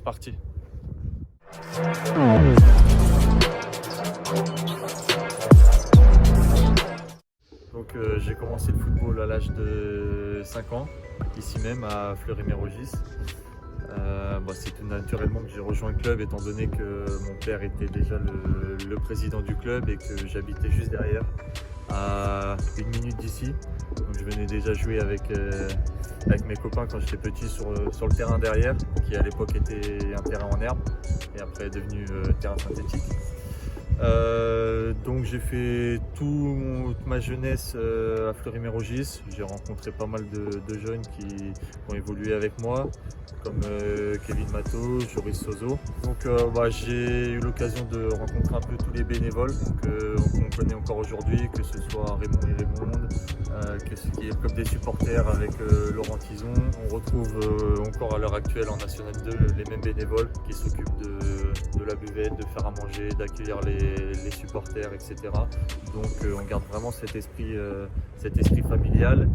parti. Donc j'ai commencé le football à l'âge de 5 ans, ici même à Fleury-Mérogis. C'est tout naturellement que j'ai rejoint le club étant donné que mon père était déjà le président du club et que j'habitais juste derrière, à 1 minute d'ici. Donc je venais déjà jouer avec mes copains quand j'étais petit sur le terrain derrière, qui à l'époque était un terrain en herbe et après est devenu terrain synthétique. Donc j'ai fait toute ma jeunesse à Fleury-Mérogis. J'ai rencontré pas mal de jeunes qui ont évolué avec moi, comme Kevin Matteau, Joris Sozo. Donc j'ai eu l'occasion de rencontrer un peu tous les bénévoles qu'on connaît encore aujourd'hui, que ce soit Raymond et Raymond, que ce qui est le club des supporters avec Laurent Tison. On retrouve encore à l'heure actuelle en National 2 les mêmes bénévoles qui s'occupent de la buvette, de faire à manger, d'accueillir les supporters, etc. Donc on garde vraiment cet esprit familial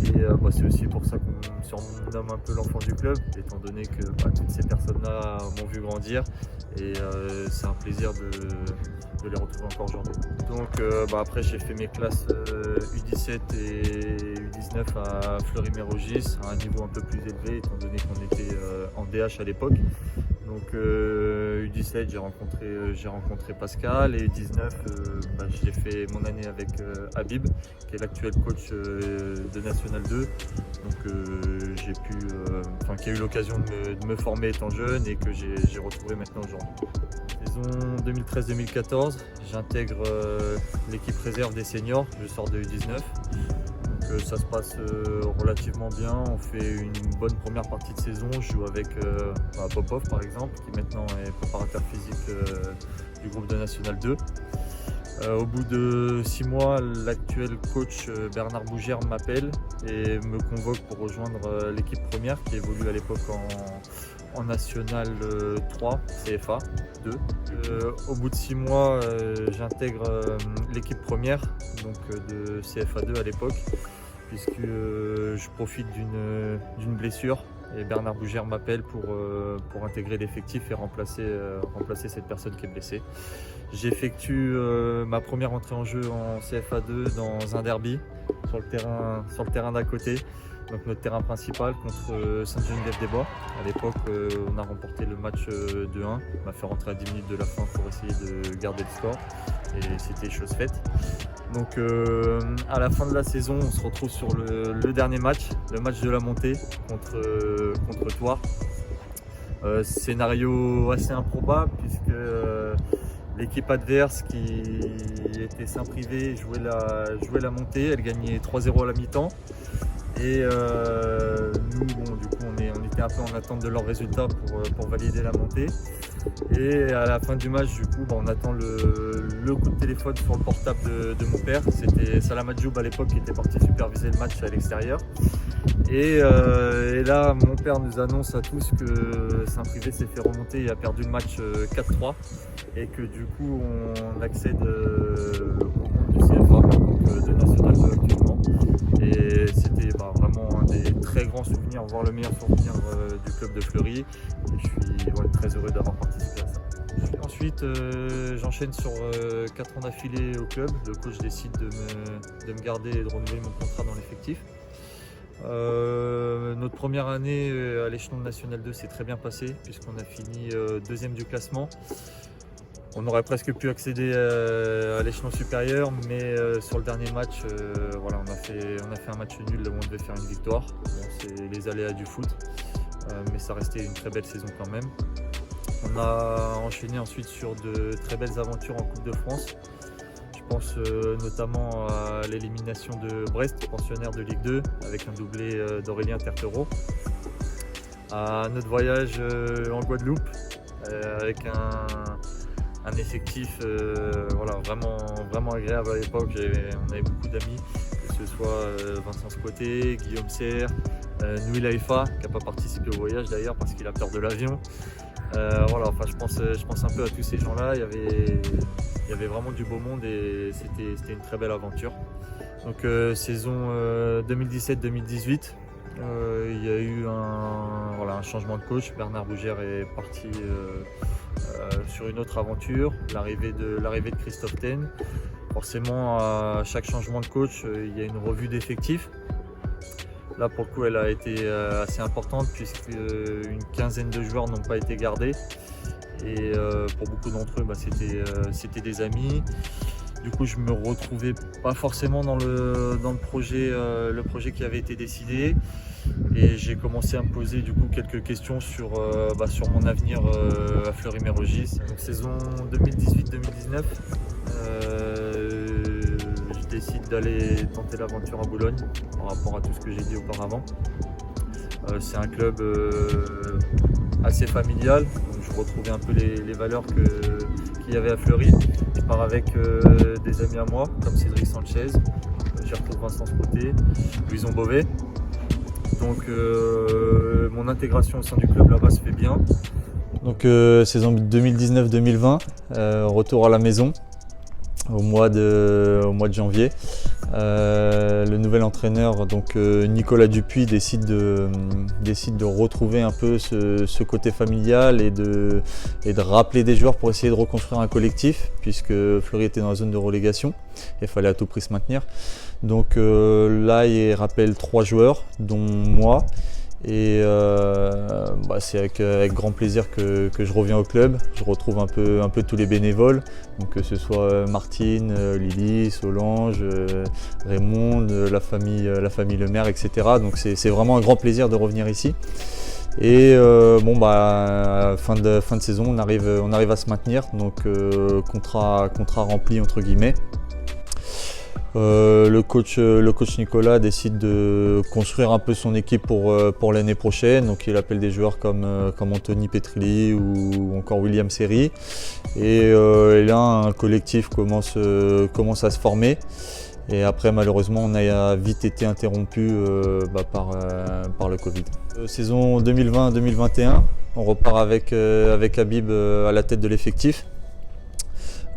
et c'est aussi pour ça qu'on me surnomme un peu l'enfant du club, étant donné que toutes ces personnes-là m'ont vu grandir et c'est un plaisir de les retrouver encore aujourd'hui. Donc après j'ai fait mes classes U17 et U19 à Fleury-Mérogis à un niveau un peu plus élevé étant donné qu'on était en DH à l'époque. Donc U17 j'ai rencontré Pascal et U19 j'ai fait mon année avec Habib qui est l'actuel coach de National 2. Donc qui a eu l'occasion de me former étant jeune et que j'ai retrouvé maintenant aujourd'hui. Saison 2013-2014, j'intègre l'équipe réserve des seniors, je sors de U19. Ça se passe relativement bien, on fait une bonne première partie de saison, je joue avec Popov par exemple, qui maintenant est préparateur physique du groupe de National 2. Au bout de 6 mois, l'actuel coach Bernard Bougère m'appelle et me convoque pour rejoindre l'équipe première qui évolue à l'époque en National 3, CFA 2. Au bout de 6 mois, j'intègre l'équipe première donc de CFA 2 à l'époque, puisque je profite d'une blessure et Bernard Bougère m'appelle pour intégrer l'effectif et remplacer cette personne qui est blessée. J'effectue ma première entrée en jeu en CFA 2 dans un derby sur le terrain d'à côté. Donc notre terrain principal contre Sainte-Geneviève-des-Bois. À l'époque, on a remporté le match 2-1. On m'a fait rentrer à 10 minutes de la fin pour essayer de garder le score. Et c'était chose faite. Donc à la fin de la saison, on se retrouve sur le dernier match, le match de la montée contre Thouars. Scénario assez improbable puisque l'équipe adverse qui était Saint-Privé jouait la montée, elle gagnait 3-0 à la mi-temps. Et nous, du coup, on était un peu en attente de leurs résultats pour valider la montée. Et à la fin du match, du coup, on attend le coup de téléphone sur le portable de mon père. C'était Salam Adjoub à l'époque qui était parti superviser le match à l'extérieur. Et là, mon père nous annonce à tous que Saint-Privé s'est fait remonter et a perdu le match 4-3. Et que du coup, on accède au monde du CFA, donc de National 2 actuellement. Et c'était vraiment un des très grands souvenirs, voire le meilleur souvenir du club de Fleury. Et je suis très heureux d'avoir participé à ça. Ensuite, j'enchaîne sur 4 ans d'affilée au club. Le coach décide de me garder et de renouveler mon contrat dans l'effectif. Notre première année à l'échelon de National 2 s'est très bien passée puisqu'on a fini deuxième du classement. On aurait presque pu accéder à l'échelon supérieur, mais sur le dernier match, on a fait un match nul là où on devait faire une victoire. Bon, c'est les aléas du foot, mais ça restait une très belle saison quand même. On a enchaîné ensuite sur de très belles aventures en Coupe de France. Je pense notamment à l'élimination de Brest, pensionnaire de Ligue 2, avec un doublé d'Aurélien Tertereau. À notre voyage en Guadeloupe, avec un effectif vraiment agréable à l'époque. On avait beaucoup d'amis, que ce soit Vincent Squaté, Guillaume Serre, Nouil Haïfa, qui n'a pas participé au voyage d'ailleurs parce qu'il a peur de l'avion. Je pense un peu à tous ces gens-là. Il y avait vraiment du beau monde et c'était une très belle aventure. Donc saison 2017-2018, Il y a eu un changement de coach. Bernard Bougère est parti sur une autre aventure, l'arrivée de Christophe Thenne. Forcément, à chaque changement de coach, il y a une revue d'effectifs. Là, pour le coup, elle a été assez importante puisqu'une quinzaine de joueurs n'ont pas été gardés. Et pour beaucoup d'entre eux, c'était des amis. Du coup, je me retrouvais pas forcément dans le projet qui avait été décidé. Et j'ai commencé à me poser du coup quelques questions sur mon avenir à Fleury-Mérogis. Donc saison 2018-2019, je décide d'aller tenter l'aventure à Boulogne par rapport à tout ce que j'ai dit auparavant. C'est un club assez familial, donc je retrouvais un peu les valeurs qu'il y avait à Fleury. Je pars avec des amis à moi, comme Cédric Sanchez, j'y retrouve Vincent Sproté, Louison Beauvais. Donc mon intégration au sein du club là-bas se fait bien. Donc saison 2019-2020, retour à la maison au mois de janvier. Le nouvel entraîneur, donc Nicolas Dupuis, décide de retrouver un peu ce côté familial et de rappeler des joueurs pour essayer de reconstruire un collectif, puisque Fleury était dans la zone de relégation et il fallait à tout prix se maintenir. Donc là, il rappelle 3 joueurs, dont moi. Et c'est avec grand plaisir que je reviens au club. Je retrouve un peu tous les bénévoles, donc que ce soit Martine, Lily, Solange, Raymond, la famille Le Maire, etc. Donc c'est vraiment un grand plaisir de revenir ici. Et fin de saison, on arrive à se maintenir, donc contrat rempli entre guillemets. Le coach Nicolas décide de construire un peu son équipe pour l'année prochaine. Donc il appelle des joueurs comme Anthony Petrilli ou encore William Seri. Et là, un collectif commence à se former. Et après, malheureusement, on a vite été interrompu par le Covid. Saison 2020-2021, on repart avec Habib à la tête de l'effectif.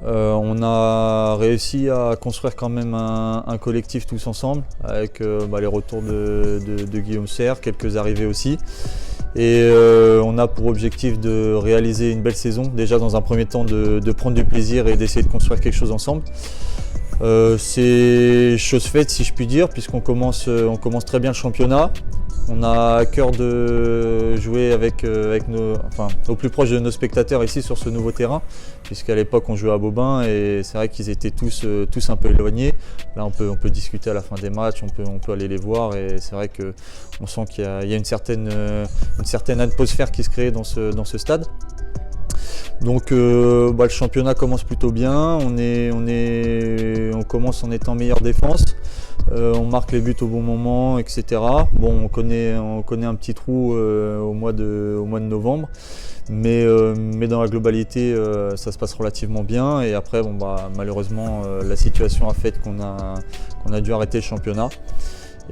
On a réussi à construire quand même un collectif tous ensemble avec les retours de Guillaume Serre, quelques arrivées aussi. Et on a pour objectif de réaliser une belle saison, déjà dans un premier temps de prendre du plaisir et d'essayer de construire quelque chose ensemble. C'est chose faite si je puis dire, puisqu'on commence très bien le championnat. On a à cœur de jouer au plus proche de nos spectateurs ici sur ce nouveau terrain, puisqu'à l'époque on jouait à Bobin et c'est vrai qu'ils étaient tous un peu éloignés. Là on peut discuter à la fin des matchs, on peut aller les voir et c'est vrai qu'on sent qu'il y a une certaine atmosphère qui se crée dans ce stade. Donc le championnat commence plutôt bien, on commence en étant meilleure défense, on marque les buts au bon moment, etc. Bon, on connaît un petit trou au mois de novembre, mais dans la globalité ça se passe relativement bien. Et après malheureusement la situation a fait qu'on a dû arrêter le championnat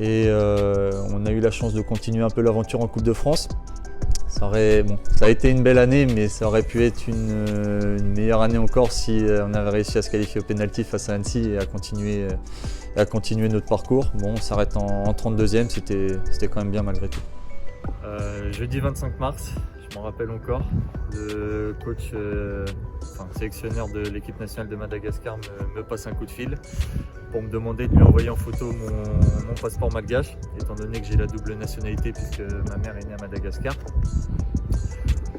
et on a eu la chance de continuer un peu l'aventure en Coupe de France. Ça a été une belle année, mais ça aurait pu être une meilleure année encore si on avait réussi à se qualifier au pénalty face à Annecy et à continuer notre parcours. Bon, on s'arrête en 32e, c'était quand même bien malgré tout. Jeudi 25 mars, je m'en rappelle encore, le coach, sélectionneur de l'équipe nationale de Madagascar me passe un coup de fil pour me demander de lui envoyer en photo mon passeport malgache, étant donné que j'ai la double nationalité puisque ma mère est née à Madagascar.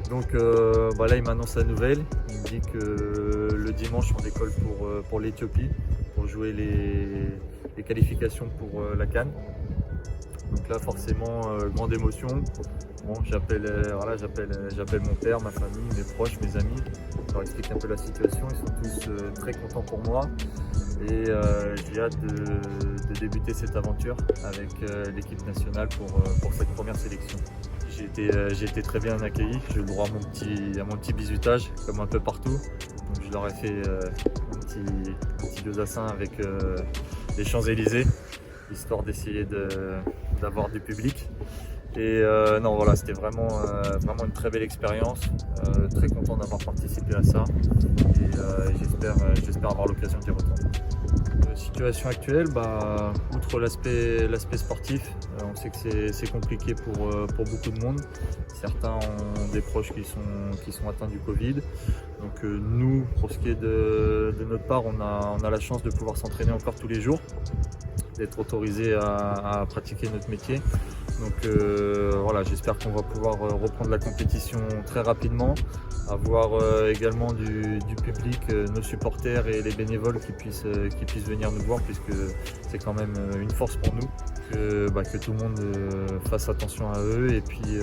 Donc là il m'annonce la nouvelle, il me dit que le dimanche on décolle pour l'Éthiopie pour jouer les qualifications pour la CAN. Donc là forcément grande émotion. Bon, j'appelle mon père, ma famille, mes proches, mes amis. Je leur explique un peu la situation, ils sont tous très contents pour moi. Et j'ai hâte de débuter cette aventure avec l'équipe nationale pour cette première sélection. J'ai été très bien accueilli, j'ai eu le droit à mon petit bisutage, comme un peu partout. Donc je leur ai fait un petit besaçin avec les Champs-Élysées, histoire d'essayer d'avoir du public. Et c'était vraiment une très belle expérience, très content d'avoir participé à ça et j'espère avoir l'occasion d'y retourner. Situation actuelle, outre l'aspect sportif, on sait que c'est compliqué pour beaucoup de monde. Certains ont des proches qui sont atteints du Covid. Donc nous, pour ce qui est de notre part, on a la chance de pouvoir s'entraîner encore tous les jours, d'être autorisé à pratiquer notre métier. Donc voilà, j'espère qu'on va pouvoir reprendre la compétition très rapidement, avoir également du public, nos supporters et les bénévoles qui puissent venir nous voir, puisque c'est quand même une force pour nous, que tout le monde fasse attention à eux et puis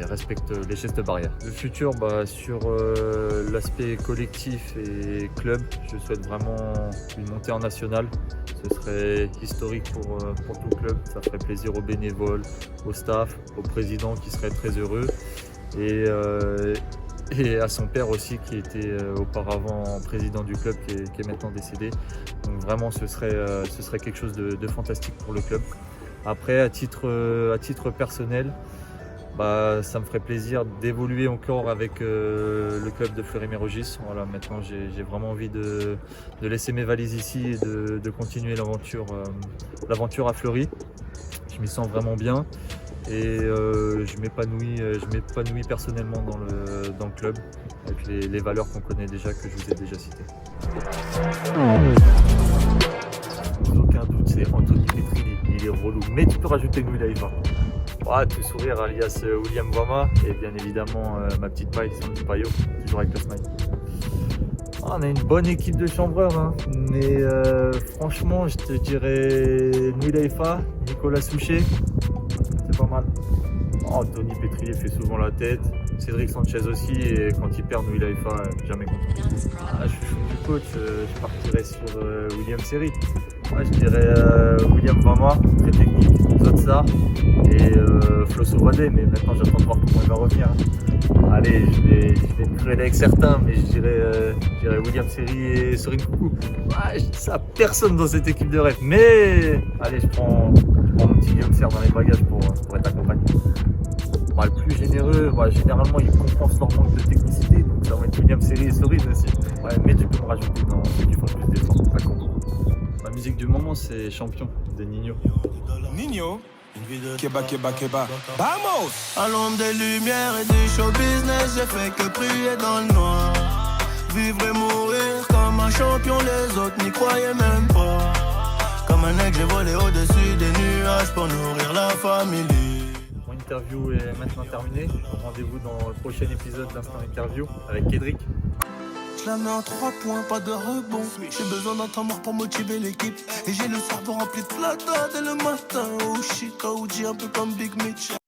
respecte les gestes barrières. Le futur, sur l'aspect collectif et club, je souhaite vraiment une montée en national. Ce serait historique pour tout le club, ça ferait plaisir aux bénévoles, au staff, au président qui serait très heureux et à son père aussi qui était auparavant président du club qui est maintenant décédé. Donc vraiment ce serait quelque chose de fantastique pour le club. Après à titre personnel, ça me ferait plaisir d'évoluer encore avec le club de Fleury-Mérogis. Voilà, maintenant j'ai vraiment envie de laisser mes valises ici et de continuer l'aventure à Fleury. Je m'y sens vraiment bien et je m'épanouis personnellement dans le club avec les valeurs qu'on connaît déjà, que je vous ai déjà citées. Sans aucun doute, c'est Anthony Petrilli, il est relou, mais tu peux rajouter Nuilaïva. Tout sourire alias William Wama et bien évidemment ma petite paille, Sandy Payo, toujours avec le smile. On a une bonne équipe de chambreurs, mais franchement je te dirais Nuilaïfa, Nicolas Souchet, c'est pas mal. Anthony Petrilli fait souvent la tête, Cédric Sanchez aussi, et quand il perd Nuilaïfa, jamais content. Je suis chaud du coach, je partirais sur William Seri. Je dirais William Wama, très technique, Zotsar et Flo Sauvadet, mais maintenant j'attends de voir comment il va revenir. Allez, je vais me crueler avec certains, mais je dirais William Seri et Sorin Coucou. Je dis ça à personne dans cette équipe de rêve, mais allez, je prends mon petit Guillaume Serre dans les bagages pour être accompagné. Le plus généreux, généralement ils compensent leur manque de technicité, donc ça va être William Seri et Sorin aussi. Mais tu peux me rajouter dans ceux qui font le plus d'efforts, ça compte. Ma musique du moment, c'est Champion de Nino. Nino, Keba, Keba, Keba. Vamos! À l'ombre des lumières et du show business, j'ai fait que prier dans le noir. Vivre et mourir comme un champion, les autres n'y croyaient même pas. Comme un aigle, j'ai volé au-dessus des nuages pour nourrir la famille. Mon interview est maintenant terminée. Rendez-vous dans le prochain épisode d'Instant Interview avec Kédric. Je la mets en 3 points, pas de rebond. J'ai besoin d'un temps mort pour motiver l'équipe. Et j'ai le cerveau rempli de plata dès le matin. Oh shit, OG un peu comme Big Mitch.